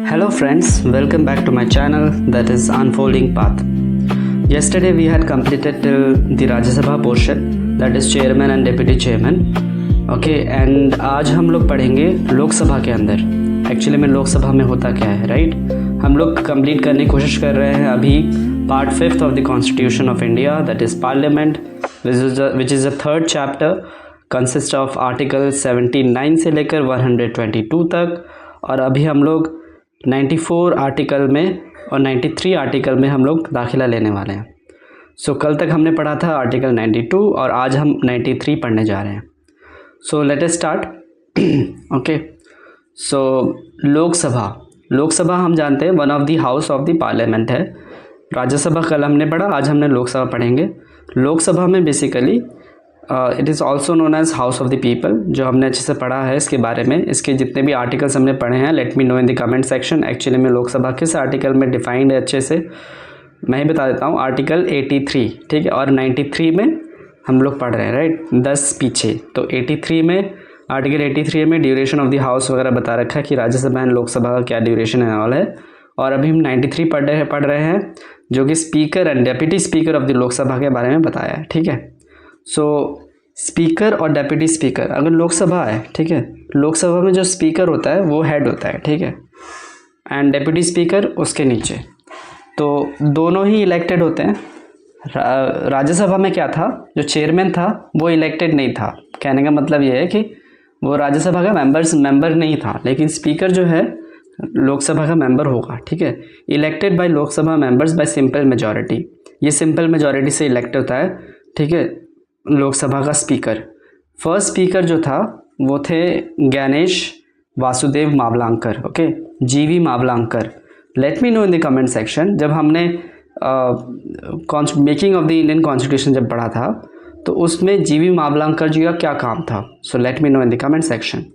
Hello friends, welcome back to my channel that is Unfolding Path. Yesterday we had completed till the Rajya Sabha portion, that is chairman and deputy chairman. Okay, and आज हम लोग पढ़ेंगे लोकसभा के अंदर actually में लोकसभा में होता क्या है, राइट? हम लोग कंप्लीट करने की कोशिश कर रहे हैं अभी part 5th of the constitution of India, that is parliament, which is the third chapter, consist of article 79 से लेकर 122 तक। और अभी हम लोग 94 आर्टिकल में और 93 आर्टिकल में हम लोग दाखिला लेने वाले हैं। सो कल तक हमने पढ़ा था आर्टिकल 92 और आज हम 93 पढ़ने जा रहे हैं। So let us start. Okay, so Lok Sabha हम जानते हैं one of the house of the parliament है। राज्यसभा कल हमने पढ़ा, आज हमने लोकसभा पढ़ेंगे। लोकसभा में basically it is also known as House of the People, जो हमने अच्छे से पढ़ा है इसके बारे में। इसके जितने भी आर्टिकल्स हमने पढ़े हैं, late me know in the comment section. Actually में लोकसभा किस आर्टिकल में डिफाइंड है अच्छे से मैं ही बता देता हूँ, आर्टिकल 83, ठीक है। और 93 में हम लोग पढ़ रहे हैं, राइट, 10 पीछे। तो 83 में, आर्टिकल 83 में ड्यूरेशन ऑफ द हाउस वगैरह बता रखा है कि राज्यसभा एंड लोकसभा का क्या ड्यूरेशन है ऑल है। और अभी हम 93 पढ़ रहे हैं जो कि speaker and deputy speaker of the Lok Sabha के बारे में बताया है, ठीक है। सो स्पीकर और डेप्यूटी स्पीकर, अगर लोकसभा है, ठीक है, लोकसभा में जो स्पीकर होता है वो हेड होता है, ठीक है, एंड डेप्यूटी स्पीकर उसके नीचे। तो दोनों ही इलेक्टेड होते हैं। राज्यसभा में क्या था, जो चेयरमैन था वो इलेक्टेड नहीं था। कहने का मतलब ये है कि वो राज्यसभा का मेंबर नहीं था, लेकिन स्पीकर जो है लोकसभा का मेंबर होगा, ठीक है। Elected by Lok Sabha members bye simple majority, ये सिंपल मेजॉरिटी से इलेक्ट होता है, ठीक है, लोकसभा का स्पीकर। फर्स्ट स्पीकर जो था वो थे Ganesh Vasudev Mavalankar, okay, G V Mavalankar. Let me know in the comment section. जब हमने making of the Indian constitution जब पढ़ा था तो उसमें जीवी मावलांकर जी का क्या काम था, so let me know in the comment section.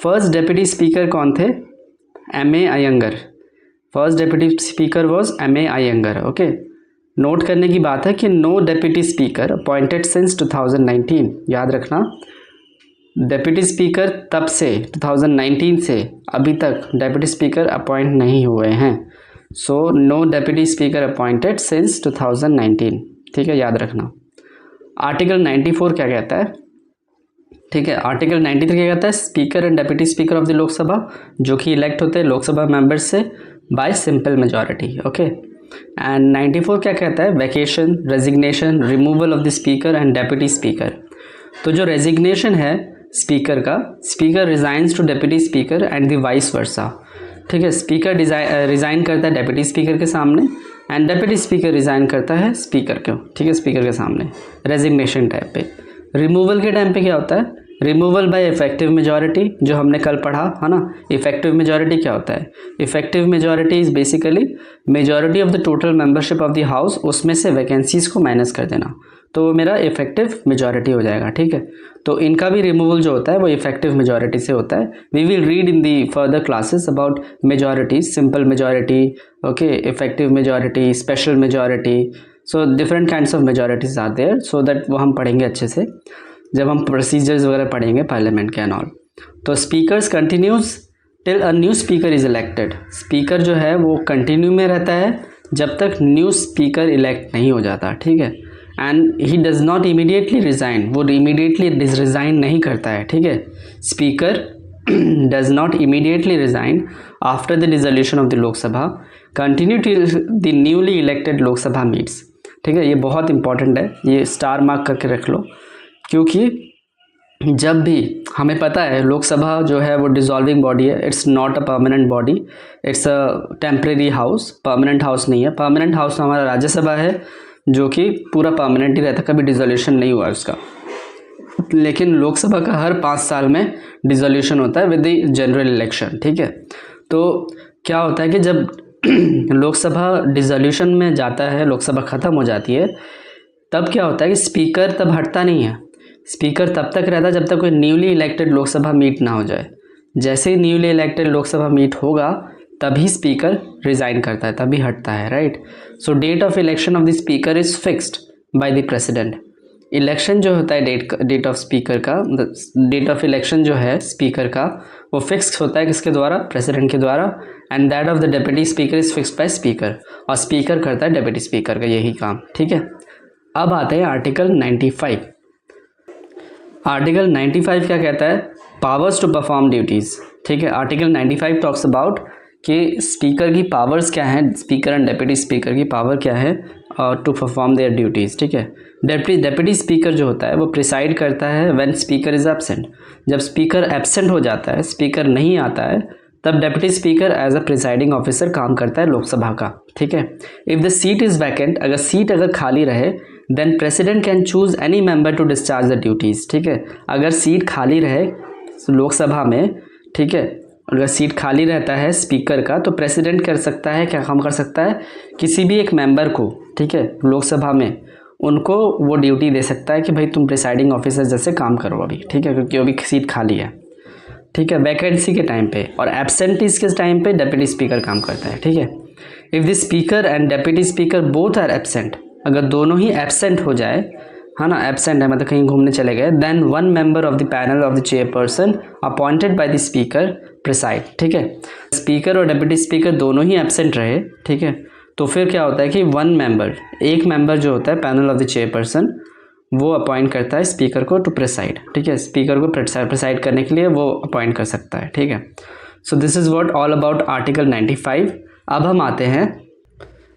First deputy speaker कौन थे? M.A. Ayyangar. First deputy speaker was M.A. Ayyangar, okay. Note करने की बात है कि no deputy speaker appointed since 2019, याद रखना, डेप्यूटी स्पीकर तब से 2019 से अभी तक डेप्यूटी स्पीकर अपॉइंट नहीं हुए हैं। So no deputy speaker appointed since 2019, ठीक है, याद रखना। आर्टिकल 94 क्या कहता है, ठीक है, आर्टिकल 93 क्या कहता है? Speaker and deputy speaker of the Lok Sabha जो कि इलेक्ट होते हैं लोकसभा मेंबर्स से by simple majority, okay. And 94 क्या कहता है? Vacation, resignation, removal of the speaker and deputy speaker. तो जो रेजिग्नेशन है स्पीकर का, speaker resigns to deputy speaker and the vice versa, ठीक है। स्पीकर रिज़ाइन करता है डेप्यूटी स्पीकर के सामने एंड डेप्यूटी स्पीकर रिज़ाइन करता है स्पीकर को, ठीक है, स्पीकर के सामने रेजिग्नेशन टाइप पे। रिमूवल के टाइम पे क्या होता है? रिमूवल बाय इफेक्टिव मेजॉरिटी, जो हमने कल पढ़ा है ना। इफेक्टिव मेजॉरिटी क्या होता है? Effective majority is basically majority of the total membership of the house, उसमें से वैकेंसीज को माइनस कर देना, तो वो मेरा इफेक्टिव मेजॉरिटी हो जाएगा, ठीक है। तो इनका भी रिमूवल जो होता है वो इफेक्टिव मेजॉरिटी से होता है। We will read in the further classes about majority, simple majority, okay, effective majority, special majority. So different kinds of majorities are there, so that वो हम पढ़ेंगे अच्छे से जब हम प्रोसीजर्स वगैरह पढ़ेंगे पार्लियामेंट के एंड ऑल। तो speakers continues till a new speaker is elected. Speaker जो है वो कंटिन्यू में रहता है जब तक न्यू स्पीकर इलेक्ट नहीं हो जाता, ठीक है। And he does not immediately resign, वो इमीडिएटली रिज़ाइन नहीं करता है, ठीक है। Speaker does not immediately resign after the dissolution of the Lok Sabha, continue till the newly elected Lok Sabha meets, ठीक है। ये बहुत इंपॉर्टेंट है, ये स्टार मार्क करके रख लो, क्योंकि जब भी हमें पता है लोकसभा जो है वो डिसॉल्विंग बॉडी है, it's not a permanent body, it's a temporary house, permanent house नहीं है। परमानेंट हाउस हमारा राज्यसभा है जो कि पूरा परमानेंट ही रहता, कभी डिसोल्यूशन नहीं हुआ उसका। लेकिन लोकसभा का हर 5 साल में डिसोल्यूशन होता है विद द जनरल इलेक्शन, ठीक है। तो क्या होता है कि जब लोकसभा डिसोल्यूशन में जाता है, लोकसभा ख़त्म हो जाती है, तब क्या होता है कि स्पीकर तब हटता नहीं है। स्पीकर तब तक रहता है जब तक कोई न्यूली इलेक्टेड लोकसभा मीट ना हो जाए। जैसे ही न्यूली इलेक्टेड लोकसभा मीट होगा तभी स्पीकर रिज़ाइन करता है, तभी हटता है, right. So date of election of the speaker is fixed by the president. Election जो होता है डेट ऑफ स्पीकर का, डेट ऑफ इलेक्शन जो है स्पीकर का वो फिक्स होता है किसके द्वारा? प्रेसिडेंट के द्वारा। And that of the deputy speaker is fixed bye speaker, और स्पीकर करता है डेप्यूटी स्पीकर का यही काम, ठीक है। अब आते हैं आर्टिकल 95। आर्टिकल 95 क्या कहता है? पावर्स टू परफॉर्म ड्यूटीज़, ठीक है। आर्टिकल 95 टॉक्स अबाउट कि स्पीकर की पावर्स क्या हैं, स्पीकर एंड डेप्यूटी स्पीकर की पावर क्या है टू परफॉर्म देयर ड्यूटीज़, ठीक है। डेप्यूटी स्पीकर जो होता है वो प्रिसाइड करता है व्हेन स्पीकर इज़ एब्सेंट। जब स्पीकर एब्सेंट हो जाता है, स्पीकर नहीं आता है, तब deputy speaker as a presiding officer काम करता है लोकसभा का, ठीक है। If the seat is vacant, अगर सीट अगर खाली रहे, then president can choose any member to discharge the duties, ठीक है। अगर सीट खाली रहे लोकसभा में, ठीक है, अगर सीट खाली रहता है स्पीकर का, तो प्रेसिडेंट कर सकता है, क्या काम कर सकता है, किसी भी एक मेंबर को, ठीक है, लोकसभा में उनको वो ड्यूटी दे सकता है कि भाई तुम प्रिसाइडिंग ऑफिसर जैसे काम करो अभी, ठीक है, क्योंकि अभी सीट खाली है, ठीक है, वैकेंसी के टाइम पे। और एब्सेंटीज के टाइम पे डेप्यूटी स्पीकर काम करता है, ठीक है। If the speaker and deputy speaker both are absent, अगर दोनों ही एब्सेंट हो जाए, है ना, एब्सेंट है मतलब कहीं घूमने चले गए, then one member of the panel of the chairperson appointed by the speaker preside, ठीक है। स्पीकर और डेप्यूटी स्पीकर दोनों ही एब्सेंट रहे, ठीक है, तो फिर क्या होता है कि वन मेंबर, एक मेंबर जो होता है पैनल ऑफ द चेयरपर्सन, वो अपॉइंट करता है स्पीकर को टू प्रिसाइड, ठीक है, स्पीकर को प्रिसाइड करने के लिए वो अपॉइंट कर सकता है, ठीक है। So this is what all about article 95। अब हम आते हैं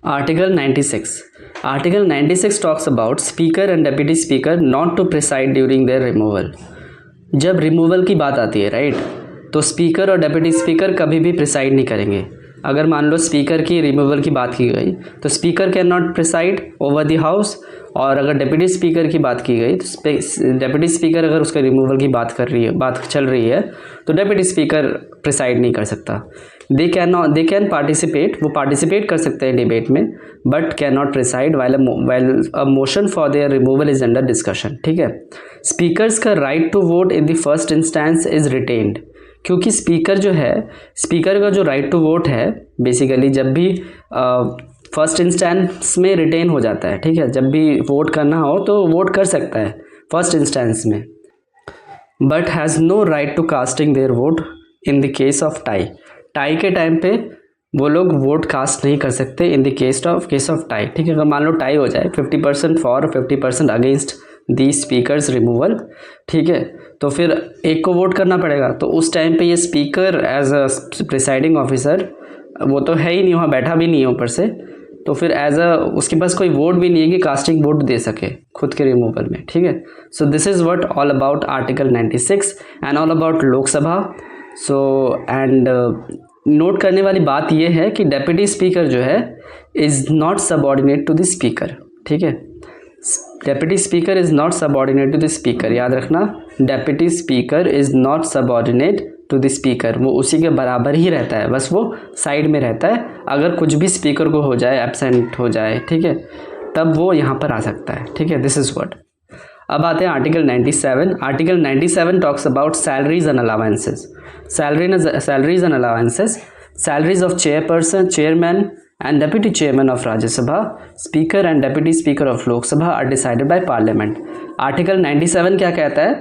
article 96। Article 96 talks about speaker and deputy speaker not to preside during their removal. जब रिमूवल की बात आती है, राइट, तो स्पीकर और डेप्यूटी स्पीकर कभी भी प्रिसाइड नहीं करेंगे। अगर मान लो स्पीकर की रिमूवल की बात की गई, तो speaker can not preside over the house, और अगर डेप्यूटी स्पीकर की बात की गई तो डेप्यूटी स्पीकर अगर उसका रिमूवल की बात चल रही है, तो डेप्यूटी स्पीकर प्रिसाइड नहीं कर सकता। दे कैन पार्टिसिपेट, वो पार्टिसिपेट कर सकते हैं डिबेट में, but can not preside while a motion for their removal is under discussion, ठीक है। स्पीकर्स का right to vote in the first instance is retained, क्योंकि स्पीकर जो है, स्पीकर का जो राइट टू वोट है बेसिकली जब भी फर्स्ट इंस्टेंस में रिटेन हो जाता है, ठीक है, जब भी वोट करना हो तो वोट कर सकता है फर्स्ट इंस्टेंस में, but has no right to casting their vote in the case of tie. Tie के टाइम पे वो लोग वोट कास्ट नहीं कर सकते in the case of tie, ठीक है। अगर मान लो टाई हो जाए 50% for 50% against the speakers removal, ठीक है, तो फिर एक को वोट करना पड़ेगा। तो उस टाइम पे ये speaker as a presiding officer, वो तो है ही नहीं, वहाँ बैठा भी नहीं है ऊपर से, तो फिर एज अ उसके पास कोई वोट भी नहीं है कि कास्टिंग वोट दे सके खुद के रिमूवल में, ठीक है। So this is what all about article 96 and all about Lok Sabha. So and note करने वाली बात यह है कि डेप्यूटी स्पीकर जो है is not subordinate to the speaker, ठीक है। Deputy speaker is not subordinate to the speaker, याद रखना, deputy speaker is not subordinate to the speaker, वो उसी के बराबर ही रहता है, बस वो साइड में रहता है। अगर कुछ भी स्पीकर को हो जाए, एब्सेंट हो जाए, ठीक है, तब वो यहाँ पर आ सकता है, ठीक है। This is what. अब आते हैं article 97। Article 97 talks about salaries and allowances. Salaries and allowances, salaries of chairperson, chairman and deputy chairman of Rajya Sabha, speaker and deputy speaker of Lok Sabha are decided by parliament। Article 97 क्या कहता है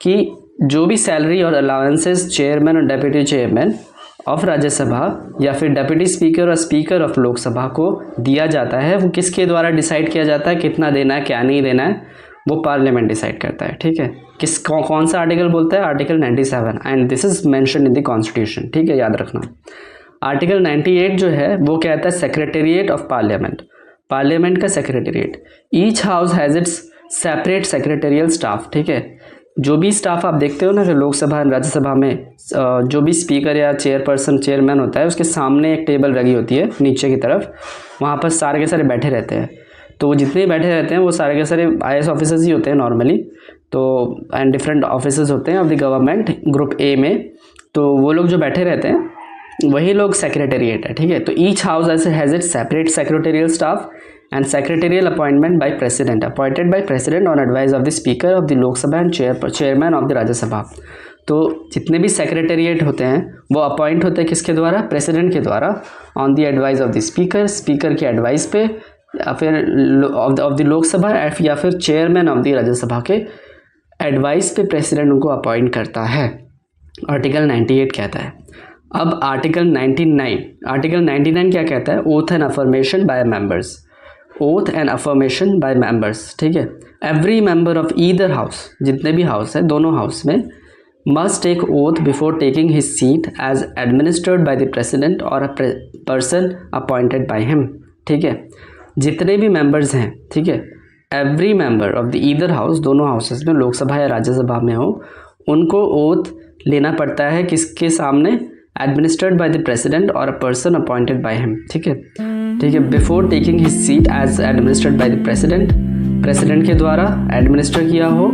कि जो भी salary और allowances chairman और deputy chairman of Rajya Sabha या फिर डेप्यूटी स्पीकर और स्पीकर ऑफ लोकसभा को दिया जाता है, वो किसके द्वारा डिसाइड किया जाता है, कितना देना है क्या नहीं देना है, वो पार्लियामेंट डिसाइड करता है, ठीक है। कौन सा आर्टिकल बोलता है? Article 97, and this is mention in the constitution, ठीक है, याद रखना। आर्टिकल 98 जो है वो कहता है सेक्रेटेरिएट ऑफ पार्लियामेंट, पार्लियामेंट का secretariat. Each house has its separate secretarial staff, ठीक है। जो भी स्टाफ आप देखते हो ना कि लोकसभा राज्यसभा में जो भी स्पीकर या चेयरपर्सन चेयरमैन होता है, उसके सामने एक टेबल लगी होती है नीचे की तरफ, वहाँ पर सारे के सारे बैठे रहते हैं। तो वो जितने बैठे रहते हैं वो सारे के सारे IAS ऑफिसर्स ही होते हैं नॉर्मली, तो एंड डिफरेंट ऑफिसर्स होते हैं of the government group A में, तो वो लोग जो बैठे रहते हैं वही लोग सेक्रेटेरिएट है, ठीक है। तो each house has it separate secretarial staff and secretarial appointment by president, appointed by president on advice of the speaker of the Lok Sabha and chairman of the Rajya Sabha. तो जितने भी सेक्रेटेरिएट होते हैं वो अपॉइंट होते हैं किसके द्वारा? प्रेसिडेंट के द्वारा, on the advice of the speaker, speaker की एडवाइस पे, या फिर ऑफ द लोकसभा या फिर चेयरमैन ऑफ द राज्यसभा के एडवाइस पे प्रेसिडेंट उनको अपॉइंट करता है, आर्टिकल 98 कहता है। अब आर्टिकल 99 क्या कहता है? Oath and affirmation by members, oath and affirmation by members, ठीक है। Every member of either house, जितने भी हाउस है, दोनों हाउस में, must take oath before taking his seat as administered by the president और a person appointed by him, ठीक है। जितने भी मेंबर्स हैं, ठीक है, every member of the either house, दोनों हाउसेस में, लोकसभा या राज्यसभा में हो, उनको ओथ लेना पड़ता है किसके सामने? एडमिनिस्टर्ड बाय द प्रेसिडेंट और a person appointed by him, ठीक है, ठीक है। Before taking his seat as administered by the president, president के द्वारा एडमिनिस्टर किया हो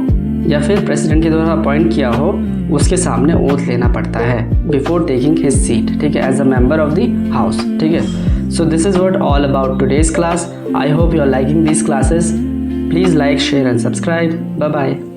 या फिर प्रेसिडेंट के द्वारा अपॉइंट किया हो, उसके सामने ओथ लेना पड़ता है बिफोर टेकिंग हिज सीट, ठीक है, as a member of the house, ठीक है। So this is what all about today's class. I hope you are liking these classes. Please like, share and subscribe. Bye bye.